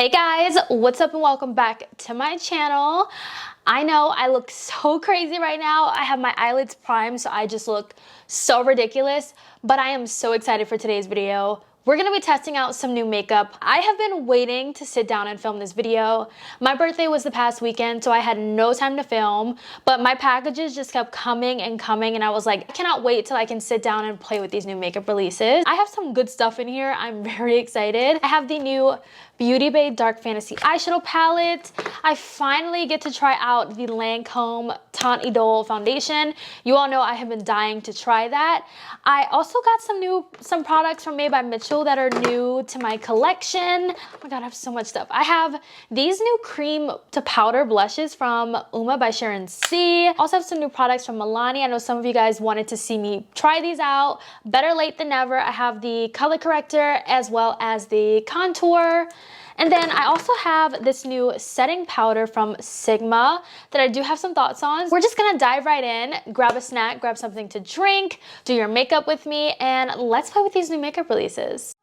Hey guys, what's up and welcome back to my channel. I know I look so crazy right now. I have my eyelids primed, so I just look so ridiculous, but I am so excited for today's video. We're gonna be testing out some new makeup. I have been waiting to sit down and film this video. My birthday was the past weekend, so I had no time to film, but my packages just kept coming and coming, and I was like, I cannot wait till I can sit down and play with these new makeup releases. I have some good stuff in here. I'm very excited. I have the new Beautybay Dark Fantasy Eyeshadow Palette. I finally get to try out the Lancôme Teint Idole Foundation. You all know I have been dying to try that. I also got some products from Made by Mitchell that are new to my collection. Oh my god, I have so much stuff. I have these new cream to powder blushes from Uoma by Sharon. Also have some new products from Milani. I know some of you guys wanted to see me try these out. Better late than never. I have the color corrector as well as the contour. And then I also have this new setting powder from Sigma that I do have some thoughts on. We're just gonna dive right in, grab a snack, grab something to drink, do your makeup with me, and let's play with these new makeup releases.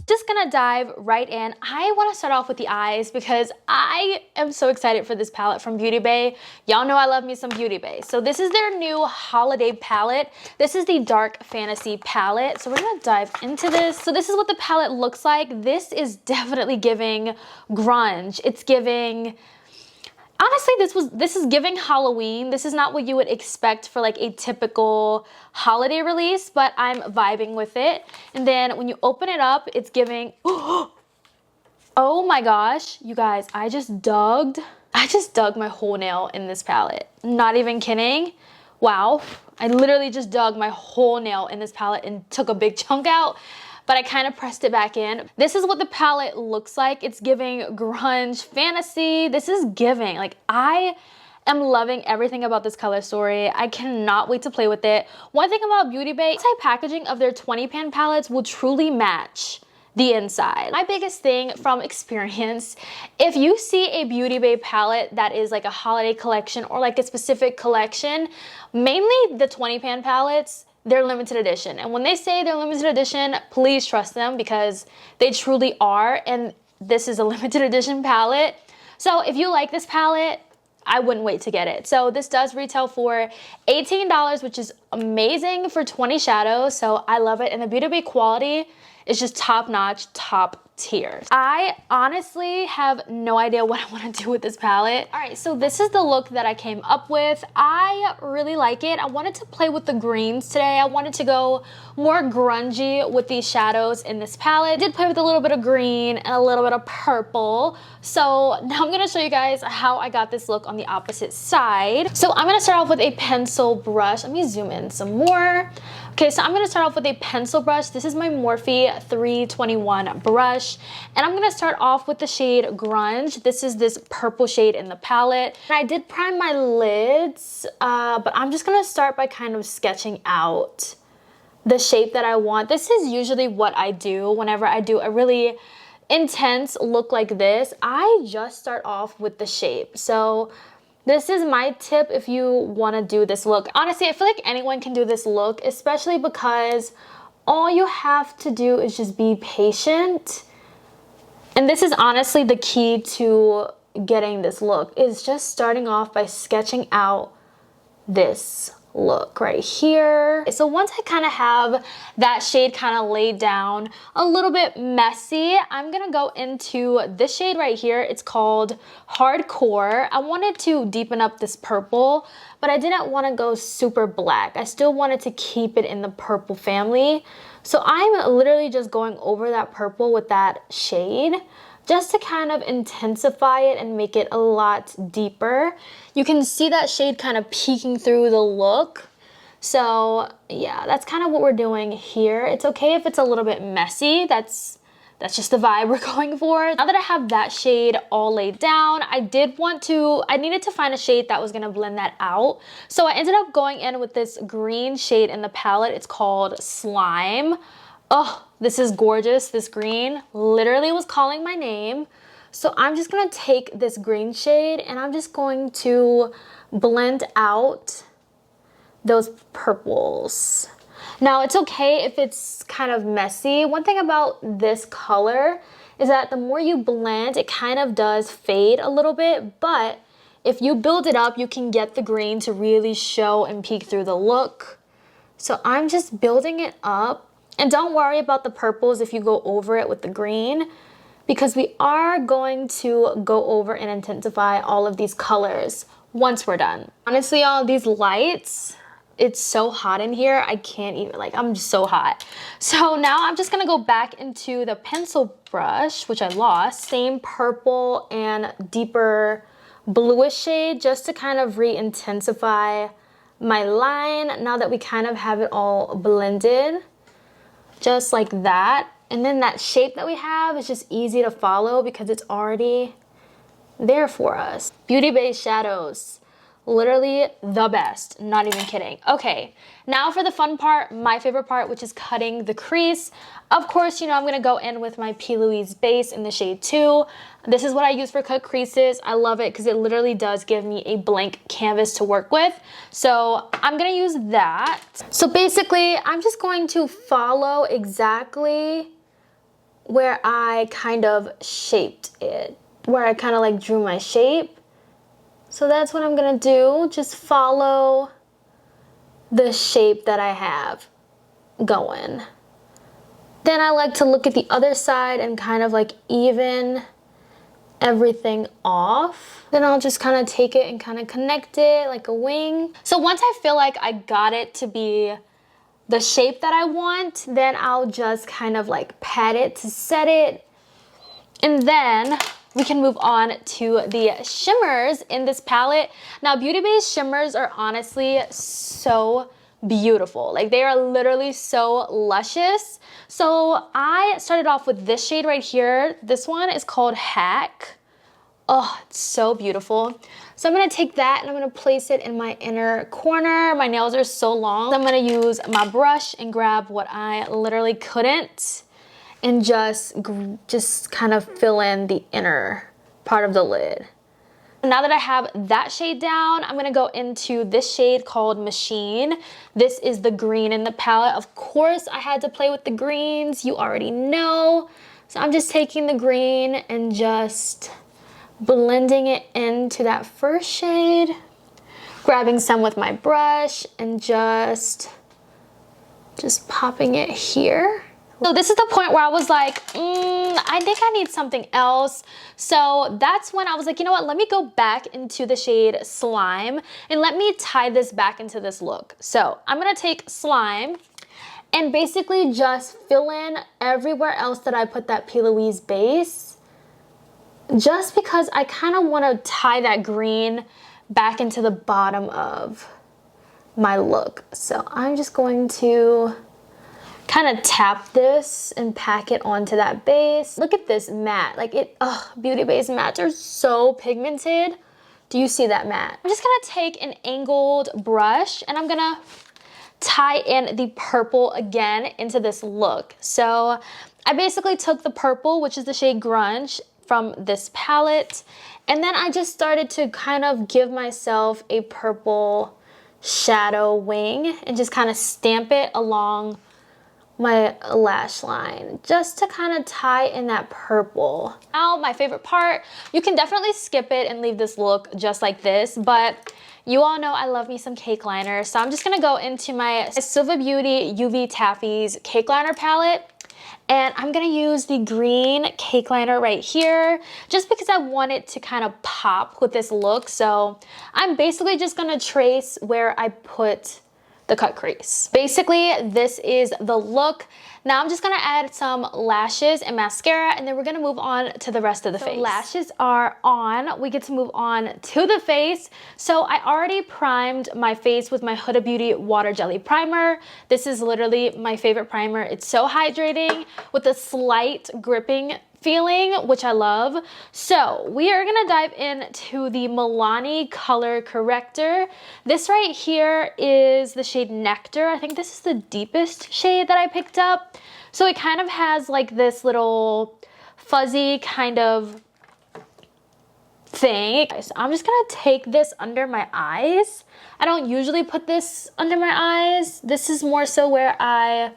Just gonna dive right in. I wanna start off with the eyes because I am so excited for this palette from Beautybay. Y'all know I love me some Beautybay. So this is their new holiday palette. This is the Dark Fantasy palette. So we're gonna dive into this. So this is what the palette looks like. This is definitely giving grunge. It's giving, honestly, this is giving Halloween. This is not what you would expect for like a typical holiday release, but I'm vibing with it. And then when you open it up, it's giving, oh my gosh, you guys, I just dug my whole nail in this palette. Not even kidding. Wow, I literally just dug my whole nail in this palette and took a big chunk out, but I kind of pressed it back in. This is what the palette looks like. It's giving grunge fantasy. This is giving, like, I am loving everything about this color story. I cannot wait to play with it. One thing about Beautybay, type packaging of their 20 pan palettes will truly match the inside. My biggest thing from experience, if you see a Beautybay palette that is like a holiday collection or like a specific collection, mainly the 20 pan palettes, they're limited edition. And when they say they're limited edition, please trust them because they truly are. And this is a limited edition palette. So if you like this palette, I wouldn't wait to get it. So this does retail for $18, which is amazing for 20 shadows. So I love it. And the Beautybay quality is just top notch, top tier. I honestly have no idea what I want to do with this palette. All right, so this is the look that I came up with. I really like it. I wanted to play with the greens today. I wanted to go more grungy with these shadows in this palette. I did play with a little bit of green and a little bit of purple. So now I'm gonna show you guys how I got this look on the opposite side. So I'm gonna start off with a pencil brush. Let me zoom in some more. Okay, so I'm gonna start off with a pencil brush. This is my Morphe 321 brush. And I'm gonna start off with the shade Grunge. This is this purple shade in the palette. And I did prime my lids, but I'm just gonna start by kind of sketching out the shape that I want. This is usually what I do whenever I do a really intense look like this. I just start off with the shape. So this is my tip if you want to do this look. Honestly, I feel like anyone can do this look, especially because all you have to do is just be patient. And this is honestly the key to getting this look, is just starting off by sketching out this look right here. So once I kind of have that shade kind of laid down, a little bit messy, I'm gonna go into this shade right here. It's called Hardcore. I wanted to deepen up this purple, but I didn't want to go super black. I still wanted to keep it in the purple family. So I'm literally just going over that purple with that shade, just to kind of intensify it and make it a lot deeper. You can see that shade kind of peeking through the look. So yeah, that's kind of what we're doing here. It's okay if it's a little bit messy. That's just the vibe we're going for. Now that I have that shade all laid down, I needed to find a shade that was gonna blend that out. So I ended up going in with this green shade in the palette. It's called Slime. Oh, this is gorgeous. This green literally was calling my name. So I'm just gonna take this green shade and I'm just going to blend out those purples. Now, it's okay if it's kind of messy. One thing about this color is that the more you blend, it kind of does fade a little bit, but if you build it up, you can get the green to really show and peek through the look. So I'm just building it up. And don't worry about the purples if you go over it with the green, because we are going to go over and intensify all of these colors once we're done. Honestly, all these lights, it's so hot in here. I can't even, like, I'm just so hot. So now I'm just gonna go back into the pencil brush, which I lost. Same purple and deeper bluish shade just to kind of re-intensify my line now that we kind of have it all blended. Just like that. And then that shape that we have is just easy to follow because it's already there for us. Beautybay shadows. Literally the best, not even kidding. Okay, now for the fun part, my favorite part, which is cutting the crease. Of course, you know, I'm gonna go in with my p.louise base in the shade 2. This is what I use for cut creases. I love it because it literally does give me a blank canvas to work with. So I'm gonna use that. So basically, I'm just going to follow exactly where I kind of shaped it, where I kind of like drew my shape. So that's what I'm gonna do, just follow the shape that I have going. Then I like to look at the other side and kind of like even everything off. Then I'll just kind of take it and kind of connect it like a wing. So once I feel like I got it to be the shape that I want, then I'll just kind of like pat it to set it. And then we can move on to the shimmers in this palette. Now, Beautybay's shimmers are honestly so beautiful. Like, they are literally so luscious. So I started off with this shade right here. This one is called Hack. Oh, it's so beautiful. So I'm gonna take that and I'm gonna place it in my inner corner. My nails are so long. So I'm gonna use my brush and grab what I literally couldn't and just kind of fill in the inner part of the lid. Now that I have that shade down, I'm gonna go into this shade called Machine. This is the green in the palette. Of course, I had to play with the greens, you already know. So I'm just taking the green and just blending it into that first shade, grabbing some with my brush and just popping it here. So this is the point where I was like, I think I need something else. So that's when I was like, you know what, let me go back into the shade Slime and let me tie this back into this look. So I'm gonna take Slime and basically just fill in everywhere else that I put that p.louise base, just because I kind of want to tie that green back into the bottom of my look. So I'm just going to kind of tap this and pack it onto that base. Look at this matte. Like Beautybay's mattes are so pigmented. Do you see that matte? I'm just gonna take an angled brush and I'm gonna tie in the purple again into this look. So I basically took the purple, which is the shade Grunge, from this palette, and then I just started to kind of give myself a purple shadow wing and just kind of stamp it along my lash line just to kind of tie in that purple. Now, my favorite part, you can definitely skip it and leave this look just like this, but you all know I love me some cake liner, so I'm just gonna go into my Suva Beauty UV Taffies cake liner palette, and I'm gonna use the green cake liner right here just because I want it to kind of pop with this look. So I'm basically just gonna trace where I put the cut crease. Basically, this is the look. Now I'm just gonna add some lashes and mascara, and then we're gonna move on to the rest of the face. Lashes are on, we get to move on to the face. So I already primed my face with my Huda Beauty Water Jelly Primer. This is literally my favorite primer. It's so hydrating with a slight gripping feeling, which I love. So we are gonna dive into the Milani color corrector. This right here is the shade Nectar. I think this is the deepest shade that I picked up. So it kind of has like this little fuzzy kind of thing. So I'm just gonna take this under my eyes. I don't usually put this under my eyes. This is more so where I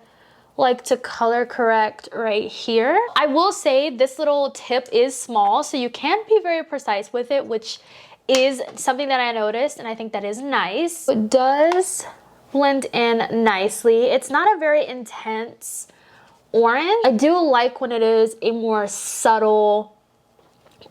like to color correct right here. I will say this little tip is small, so you can be very precise with it, which is something that I noticed, and I think that is nice. It does blend in nicely. It's not a very intense orange. I do like when it is a more subtle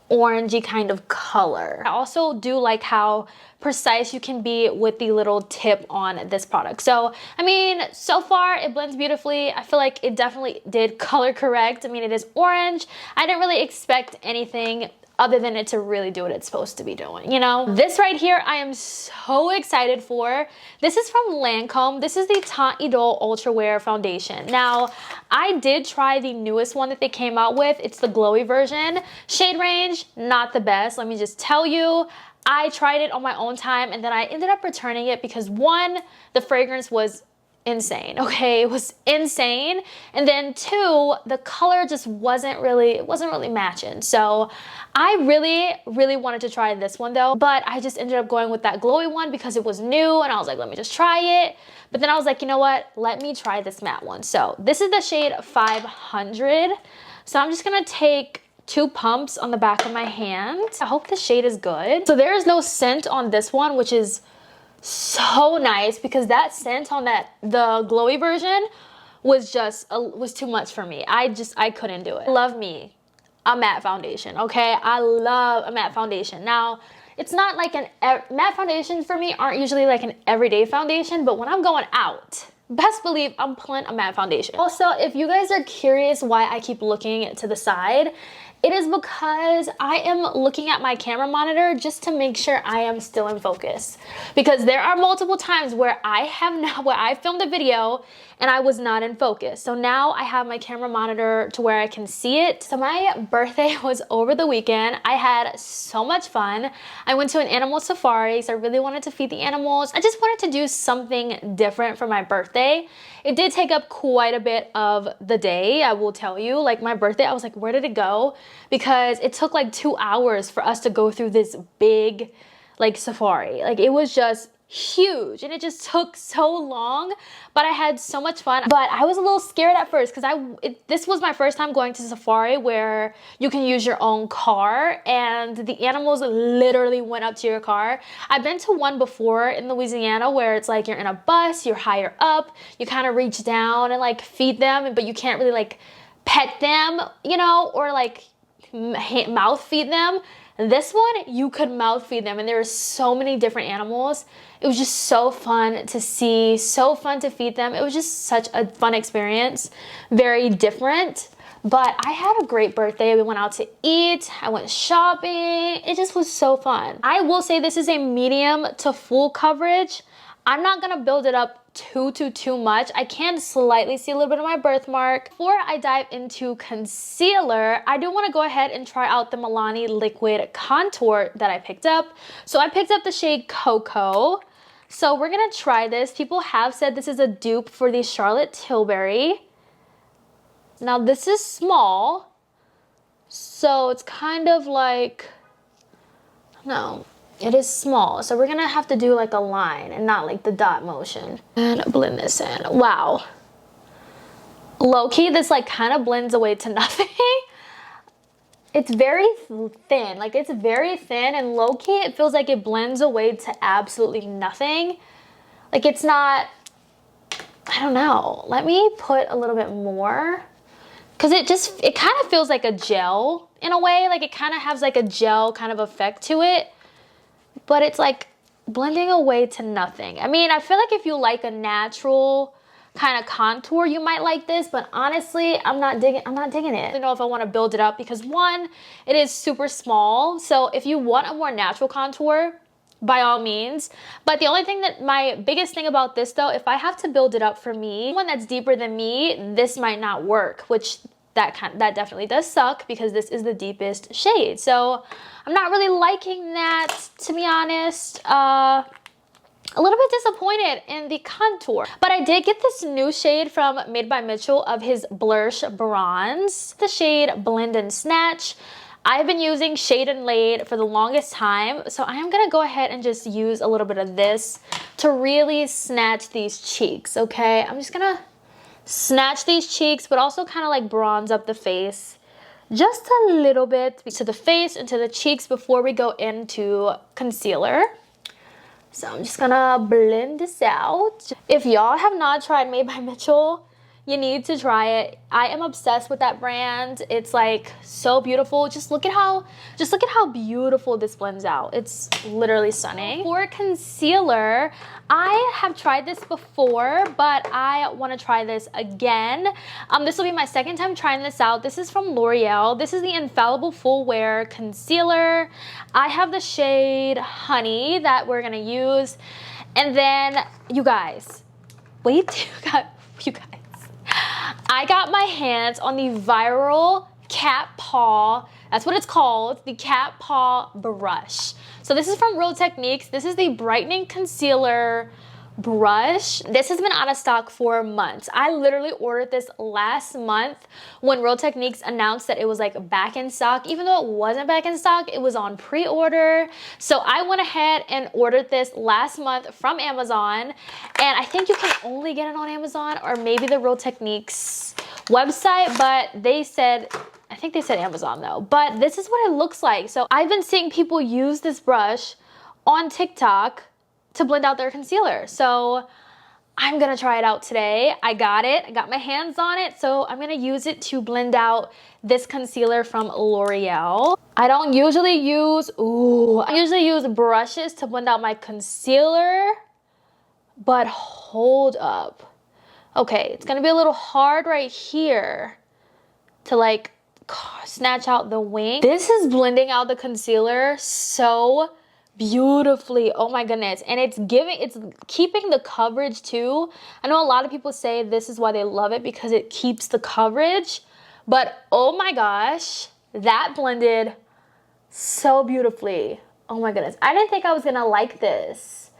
orangey kind of color. I also do like how precise you can be with the little tip on this product. So, I mean, so far it blends beautifully. I feel like it definitely did color correct. I mean, it is orange. I didn't really expect anything other than it to really do what it's supposed to be doing, you know? This right here, I am so excited for. This is from Lancôme. This is the Teint Idole Ultra Wear Foundation. Now, I did try the newest one that they came out with. It's the glowy version. Shade range, not the best, let me just tell you. I tried it on my own time and then I ended up returning it because one, the fragrance was insane, okay? It was insane. And then two, the color just wasn't really matching. So I really wanted to try this one though, but I just ended up going with that glowy one because it was new and I was like, let me just try it. But then I was like, you know what? Let me try this matte one. So this is the shade 500. So I'm just gonna take 2 pumps on the back of my hand. I hope the shade is good. So there is no scent on this one, which is so nice because that scent on the glowy version was just was too much for me. I couldn't do it. Love me a matte foundation, okay? I love a matte foundation. Now, it's not like matte foundations for me aren't usually like an everyday foundation, but when I'm going out, best believe I'm pulling a matte foundation. Also, if you guys are curious why I keep looking to the side, it is because I am looking at my camera monitor just to make sure I am still in focus. Because there are multiple times where I filmed a video and I was not in focus. So now I have my camera monitor to where I can see it. So my birthday was over the weekend. I had so much fun. I went to an animal safari, so I really wanted to feed the animals. I just wanted to do something different for my birthday. It did take up quite a bit of the day, I will tell you. Like my birthday, I was like, where did it go? Because it took like 2 hours for us to go through this big like safari. Like it was just huge and it just took so long, but I had so much fun. But I was a little scared at first because this was my first time going to safari where you can use your own car and the animals literally went up to your car. I've been to one before in Louisiana where it's like you're in a bus, you're higher up, you kind of reach down and like feed them, but you can't really like pet them, you know, or like mouth feed them. This one, you could mouth feed them and there were so many different animals. It was just so fun to see, so fun to feed them. It was just such a fun experience, very different. But I had a great birthday. We went out to eat, I went shopping. It just was so fun. I will say this is a medium to full coverage. I'm not gonna build it up too much. I can slightly see a little bit of my birthmark. Before I dive into concealer, I do want to go ahead and try out the Milani liquid contour that I picked up. So I picked up the shade Cocoa. So we're gonna try this. People have said this is a dupe for the Charlotte Tilbury. Now this is small, so it's kind of like, no. It is small, so we're gonna have to do like a line and not like the dot motion. And blend this in. Wow. Low-key, this like kind of blends away to nothing. It's very thin, like it's very thin, and low-key it feels like it blends away to absolutely nothing. Like it's not, I don't know. Let me put a little bit more. Cause it kind of feels like a gel in a way. Like it kind of has like a gel kind of effect to it. But it's like blending away to nothing. I mean, I feel like if you like a natural kind of contour, you might like this, but honestly, I'm not digging it. I don't know if I want to build it up because one, it is super small. So if you want a more natural contour, by all means. But the only thing my biggest thing about this though, if I have to build it up for me, one that's deeper than me, this might not work, which that definitely does suck because this is the deepest shade. So I'm not really liking that, to be honest. A little bit disappointed in the contour. But I did get this new shade from Made by Mitchell of his Blursh Bronze. The shade Blend and Snatch. I've been using Shade and Laid for the longest time, so I am gonna go ahead and just use a little bit of this to really snatch these cheeks, okay? I'm just gonna snatch these cheeks, but also kind of like bronze up the face just a little bit to the face and to the cheeks before we go into concealer. So I'm just gonna blend this out. If y'all have not tried Made by Mitchell, you need to try it. I am obsessed with that brand. It's like so beautiful. Just look at how beautiful this blends out. It's literally stunning. For concealer, I have tried this before, but I want to try this again. This will be my second time trying this out. This is from L'Oreal. This is the Infallible Full Wear Concealer. I have the shade Honey that we're gonna use. And then, you guys, you guys. I got my hands on the viral cat paw, that's what it's called, the cat paw brush. So this is from Real Techniques. This is the brightening concealer brush. This has been out of stock for months. I literally ordered this last month when Real Techniques announced that it was like back in stock. Even though it wasn't back in stock, it was on pre-order. So I went ahead and ordered this last month from Amazon, and I think you can only get it on Amazon or maybe the Real Techniques website, but they said, I think they said Amazon though, but this is what it looks like. So I've been seeing people use this brush on TikTok to blend out their concealer. So I'm gonna try it out today. I got it, I got my hands on it, so I'm gonna use it to blend out this concealer from L'Oreal. I don't usually use, I usually use brushes to blend out my concealer, but hold up. Okay, it's gonna be a little hard right here to like snatch out the wing. This is blending out the concealer so beautifully. Oh my goodness. And it's keeping the coverage too. I know a lot of people say this is why they love it, because it keeps the coverage, but oh my gosh, that blended so beautifully. Oh my goodness. I didn't think I was gonna like this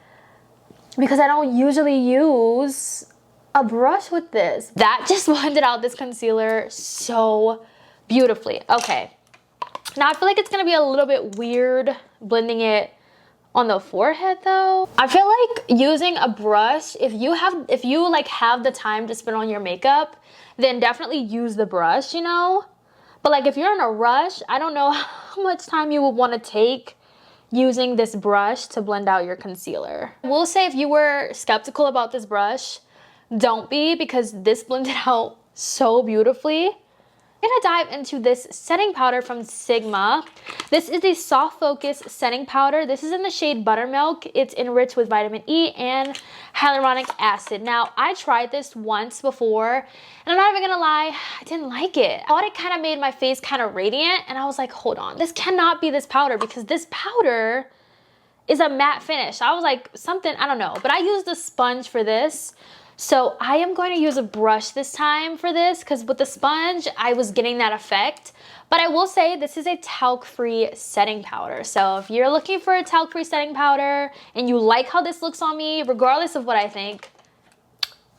because I don't usually use a brush with this. That just blended out this concealer so beautifully. Okay. Now I feel like it's gonna be a little bit weird blending it on the forehead though. I feel like using a brush, if you like have the time to spend on your makeup, then definitely use the brush, you know? But like if you're in a rush, I don't know how much time you would want to take using this brush to blend out your concealer. I will say if you were skeptical about this brush, don't be, because this blended out so beautifully. I'm gonna dive into this setting powder from Sigma. This is the Soft Focus Setting Powder. This is in the shade Buttermilk. It's enriched with vitamin E and hyaluronic acid. Now, I tried this once before, and I'm not even gonna lie, I didn't like it. I thought it kind of made my face kind of radiant, and I was like, hold on, this cannot be this powder, because this powder is a matte finish. I was like, something, I don't know, but I used a sponge for this. So I am going to use a brush this time for this, because with the sponge, I was getting that effect. But I will say this is a talc-free setting powder. So if you're looking for a talc-free setting powder and you like how this looks on me, regardless of what I think,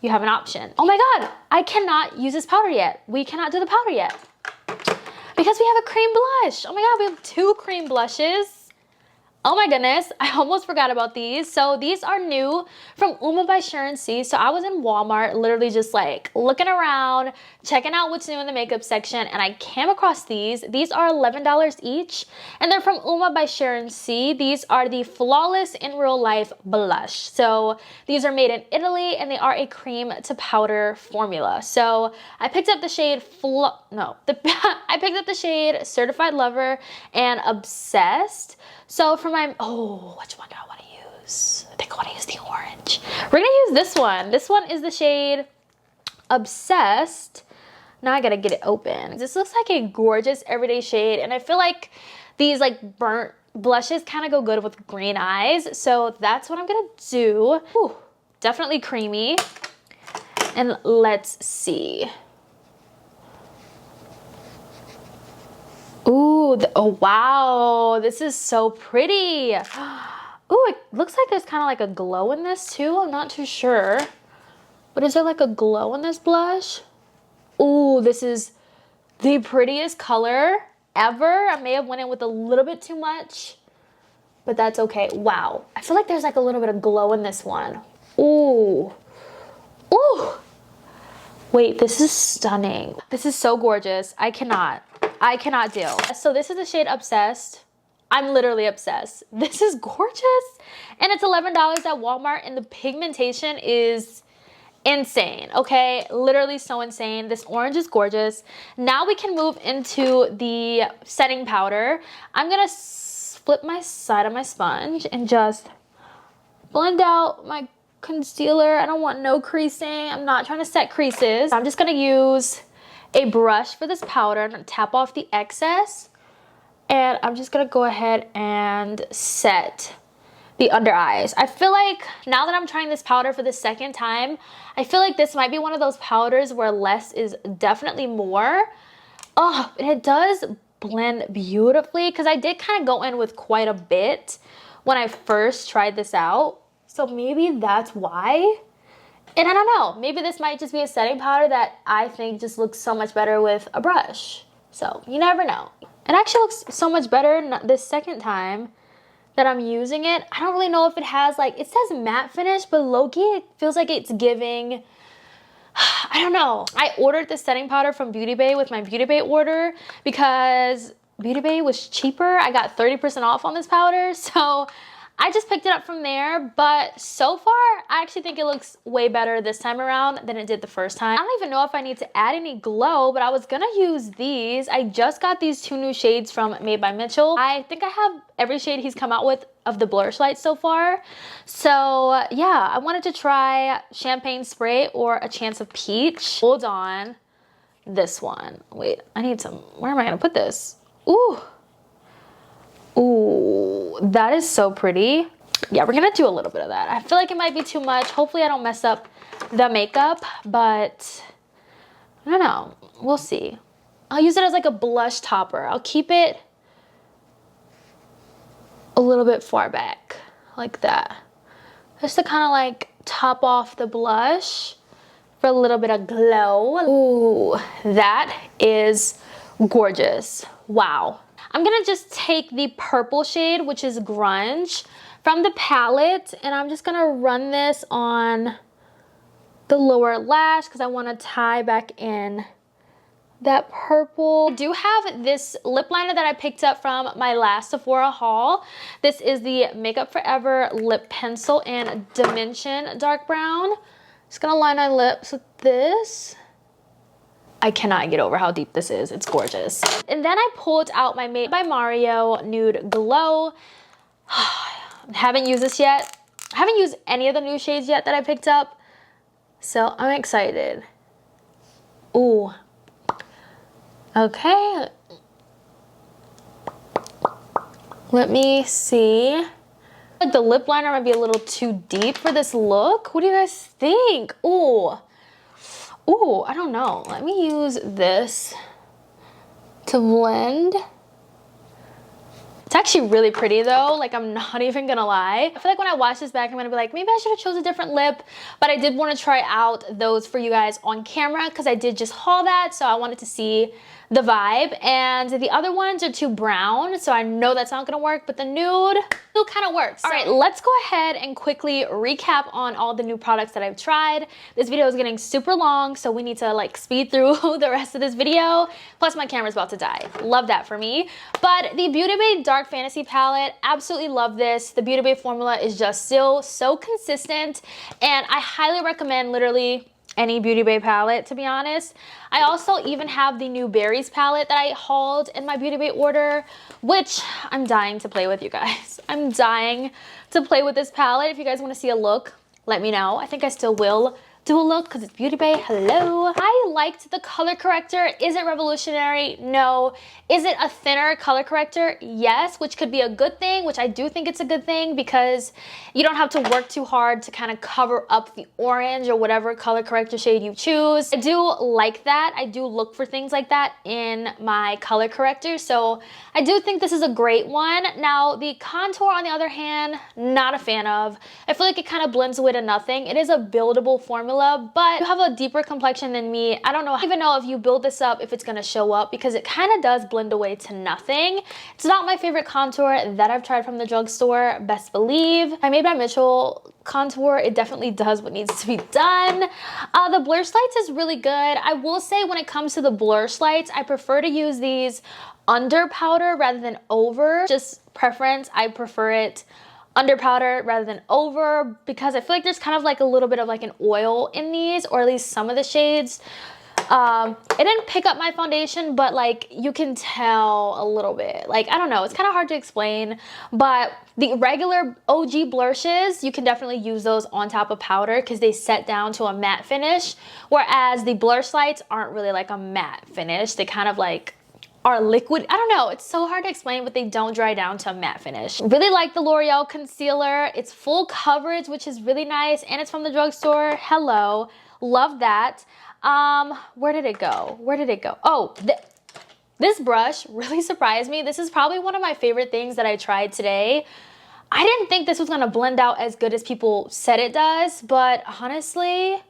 you have an option. Oh my God, I cannot use this powder yet. We cannot do the powder yet because we have a cream blush. Oh my God, we have 2 cream blushes. Oh my goodness, I almost forgot about these. So these are new from Uoma by Sharon. So I was in Walmart, literally just like looking around, checking out what's new in the makeup section, and I came across these. These are $11 each, and they're from Uoma by Sharon. These are the Flawless in Real Life Blush. So these are made in Italy, and they are a cream to powder formula. So I picked up the shade I picked up the shade Certified Lover and Obsessed. So for my, which one do I want to use? I think I want to use the orange. We're going to use this one. This one is the shade Obsessed. Now I got to get it open. This looks like a gorgeous everyday shade, and I feel like these like burnt blushes kind of go good with green eyes. So that's what I'm going to do. Ooh, definitely creamy. And let's see. Ooh, oh wow, this is so pretty. Ooh, it looks like there's kind of like a glow in this too. I'm not too sure. But is there like a glow in this blush? Ooh, this is the prettiest color ever. I may have went in with a little bit too much, but that's okay. Wow. I feel like there's like a little bit of glow in this one. Ooh. Ooh. Wait, this is stunning. This is so gorgeous. I cannot deal. So this is the shade Obsessed. I'm literally obsessed. This is gorgeous. And it's $11 at Walmart, and the pigmentation is insane, okay? Literally so insane. This orange is gorgeous. Now we can move into the setting powder. I'm gonna flip my side of my sponge and just blend out my concealer. I don't want no creasing. I'm not trying to set creases. I'm just gonna use a brush for this powder and tap off the excess. And I'm just gonna go ahead and set the under eyes. I feel like now that I'm trying this powder for the second time, I feel like this might be one of those powders where less is definitely more. Oh, and it does blend beautifully because I did kind of go in with quite a bit when I first tried this out. So maybe that's why. And I don't know, maybe this might just be a setting powder that I think just looks so much better with a brush. So you never know. It actually looks so much better this second time that I'm using it. I don't really know if it has like, it says matte finish, but low-key it feels like it's giving, I don't know. I ordered this setting powder from Beautybay with my Beautybay order because Beautybay was cheaper. I got 30% off on this powder, so I just picked it up from there. But so far, I actually think it looks way better this time around than it did the first time. I don't even know if I need to add any glow, but I was gonna use these. I just got these 2 new shades from Made by Mitchell. I think I have every shade he's come out with of the blursh light so far. So yeah, I wanted to try Champagne Spray or A Chance of Peach. Hold on, this one. Wait, I need some, where am I gonna put this? Ooh. Ooh, that is so pretty. Yeah, we're gonna do a little bit of that. I feel like it might be too much. Hopefully I don't mess up the makeup, but I don't know. We'll see. I'll use it as like a blush topper. I'll keep it a little bit far back, like that. Just to kind of like top off the blush for a little bit of glow. Ooh, that is gorgeous. Wow. I'm gonna just take the purple shade, which is Grunge, from the palette, and I'm just gonna run this on the lower lash because I want to tie back in that purple. I do have this lip liner that I picked up from my last Sephora haul. This is the Makeup Forever lip pencil in Dimension Dark Brown. Just gonna line my lips with this. I cannot get over how deep this is. It's gorgeous. And then I pulled out my Made by Mario Nude Glow. Haven't used this yet. I haven't used any of the new shades yet that I picked up. So I'm excited. Ooh. Okay. Let me see. Like the lip liner might be a little too deep for this look. What do you guys think? Ooh. Ooh, I don't know. Let me use this to blend. It's actually really pretty though, like I'm not even gonna lie. I feel like when I watch this back, I'm gonna be like, maybe I should have chose a different lip, but I did wanna try out those for you guys on camera because I did just haul that, so I wanted to see the vibe. And the other ones are too brown, so I know that's not gonna work, but the nude still kind of works. All right, let's go ahead and quickly recap on all the new products that I've tried. This video is getting super long, so we need to like speed through the rest of this video. Plus my camera's about to die. Love that for me. But the Beautybay Dark Fantasy palette, absolutely love this. The Beautybay formula is just still so consistent, and I highly recommend literally any Beautybay palette, to be honest. I also even have the new Berries palette that I hauled in my Beautybay order, which I'm dying to play with, you guys. I'm dying to play with this palette. If you guys want to see a look, let me know. I think I still will do a look because it's Beautybay. Hello. I liked the color corrector. Is it revolutionary? No. Is it a thinner color corrector? Yes, which could be a good thing, which I do think it's a good thing because you don't have to work too hard to kind of cover up the orange or whatever color corrector shade you choose. I do like that. I do look for things like that in my color corrector, so I do think this is a great one. Now, the contour, on the other hand, not a fan of. I feel like it kind of blends away to nothing. It is a buildable formula, formula, but you have a deeper complexion than me. I don't even know if you build this up if it's gonna show up, because it kind of does blend away to nothing. It's not my favorite contour that I've tried from the drugstore, best believe. I made my Mitchell contour. It definitely does what needs to be done. The blursh lights is really good. I will say when it comes to the blursh lights, I prefer to use these under powder rather than over. Just preference, I prefer it under powder rather than over, because I feel like there's kind of like a little bit of like an oil in these, or at least some of the shades. It didn't pick up my foundation, but like you can tell a little bit. Like, I don't know, it's kind of hard to explain, but the regular OG blushes, you can definitely use those on top of powder because they set down to a matte finish, whereas the blush lights aren't really like a matte finish. They kind of like are liquid. I don't know, it's so hard to explain, but they don't dry down to a matte finish. Really like the L'Oreal concealer. It's full coverage, which is really nice, and it's from the drugstore. Hello, love that. Where did it go? Where did it go? Oh, this brush really surprised me. This is probably one of my favorite things that I tried today. I didn't think this was gonna blend out as good as people said it does, but honestly,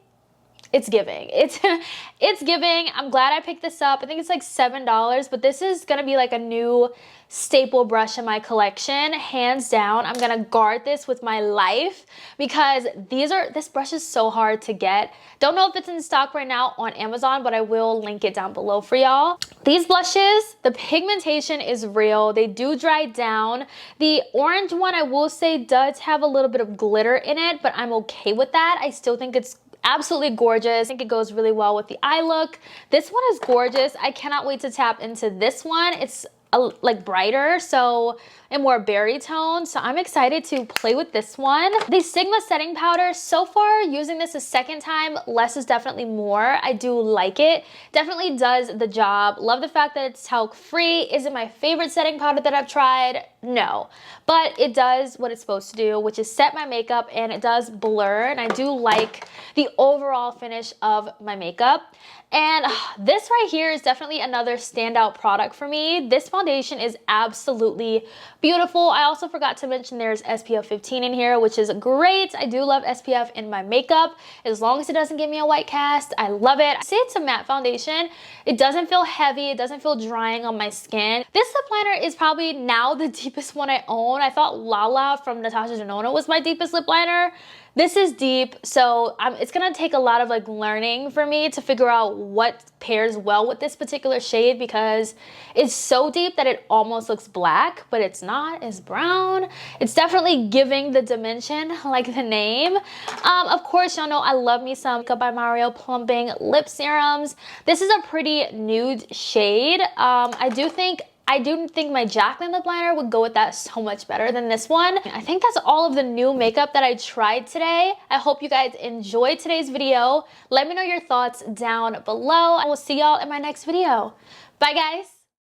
it's giving. It's giving. I'm glad I picked this up. I think it's like $7, but this is gonna be like a new staple brush in my collection, hands down. I'm gonna guard this with my life because this brush is so hard to get. Don't know if it's in stock right now on Amazon, but I will link it down below for y'all. These blushes, the pigmentation is real. They do dry down. The orange one, I will say, does have a little bit of glitter in it, but I'm okay with that. I still think it's absolutely gorgeous. I think it goes really well with the eye look. This one is gorgeous. I cannot wait to tap into this one. It's like brighter, so and more berry tone, so I'm excited to play with this one. The Sigma setting powder, so far using this a second time, less is definitely more. I do like it, definitely does the job. Love the fact that it's talc free. Is it my favorite setting powder that I've tried? No, but it does what it's supposed to do, which is set my makeup, and it does blur, and I do like the overall finish of my makeup. And this right here is definitely another standout product for me. This foundation is absolutely beautiful. I also forgot to mention there's SPF 15 in here, which is great. I do love SPF in my makeup. As long as it doesn't give me a white cast, I love it. I say it's a matte foundation. It doesn't feel heavy. It doesn't feel drying on my skin. This lip liner is probably now the deepest one I own. I thought Lala from Natasha Denona was my deepest lip liner. This is deep, so it's gonna take a lot of like learning for me to figure out what pairs well with this particular shade, because it's so deep that it almost looks black, but it's not, it's brown. It's definitely giving the dimension, like the name. Of course, y'all know I love me some Makeup by Mario plumping lip serums. This is a pretty nude shade. I do think my Jaclyn lip liner would go with that so much better than this one. I think that's all of the new makeup that I tried today. I hope you guys enjoyed today's video. Let me know your thoughts down below. I will see y'all in my next video. Bye, guys.